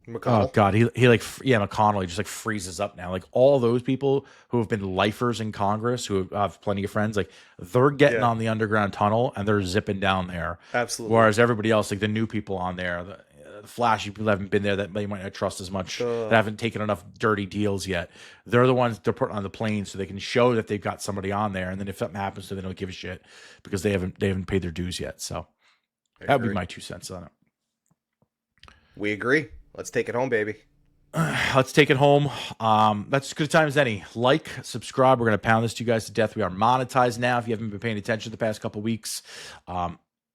McConnell. Oh God, he like McConnell. He just like freezes up now. Like all those people who have been lifers in Congress, who have plenty of friends, like they're getting on the underground tunnel and they're zipping down there. Absolutely. Whereas everybody else, like the new people on there, the flashy people that haven't been there that they might not trust as much, that haven't taken enough dirty deals yet. They're the ones they're putting on the plane so they can show that they've got somebody on there. And then if something happens to them, they don't give a shit because they haven't paid their dues yet. So that would be my 2 cents on it. We agree. Let's take it home, baby. Let's take it home. That's as good a time as any. Like, subscribe. We're going to pound this to you guys to death. We are monetized now. If you haven't been paying attention the past couple weeks,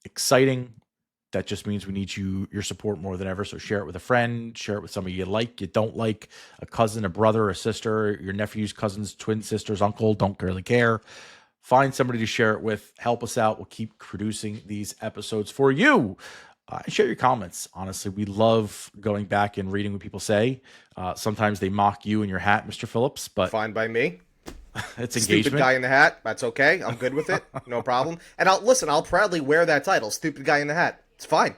exciting. That just means we need your support more than ever. So share it with a friend, share it with somebody you like, you don't like, a cousin, a brother, a sister, your nephew's cousins, twin sisters, uncle, don't really care. Find somebody to share it with. Help us out. We'll keep producing these episodes for you. Share your comments. Honestly, we love going back and reading what people say. Sometimes they mock you and your hat, Mr. Phillips, but Fine by me. it's Stupid engagement. guy in the hat. That's okay. I'm good with it. No problem. And I'll proudly wear that title. Stupid guy in the hat. It's fine.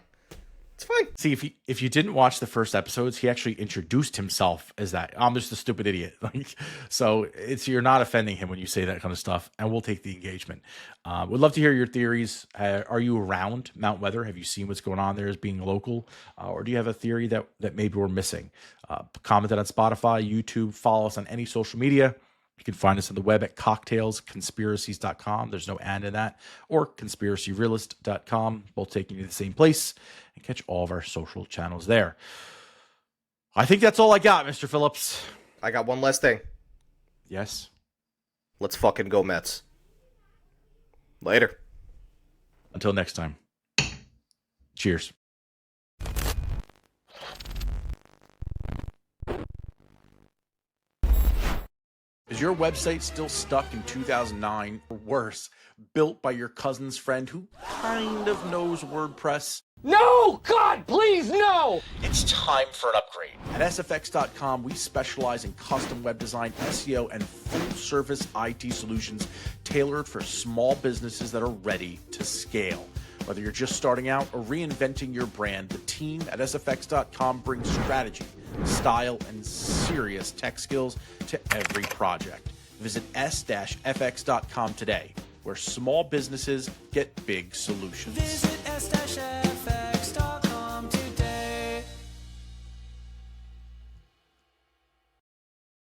It's fine. See, if you didn't watch the first episodes, he actually introduced himself as that. I'm just a stupid idiot. Like, so you're not offending him when you say that kind of stuff, and we'll take the engagement. We'd love to hear your theories. Are you around Mount Weather? Have you seen what's going on there as being local, or do you have a theory that maybe we're missing? Comment it on Spotify, YouTube. Follow us on any social media. You can find us on the web at cocktailsconspiracies.com. There's no and in that. Or conspiracyrealist.com. Both taking you to the same place. And catch all of our social channels there. I think that's all I got, Mr. Phillips. I got one last thing. Yes? Let's fucking go Mets. Later. Until next time. Cheers. Is your website still stuck in 2009 or worse, built by your cousin's friend who kind of knows WordPress? No! God, please, no! It's time for an upgrade. At sfx.com, we specialize in custom web design, SEO, and full-service IT solutions tailored for small businesses that are ready to scale. Whether you're just starting out or reinventing your brand, the team at sfx.com brings strategy, style, and serious tech skills to every project. Visit s-fx.com today, where small businesses get big solutions. Visit S-F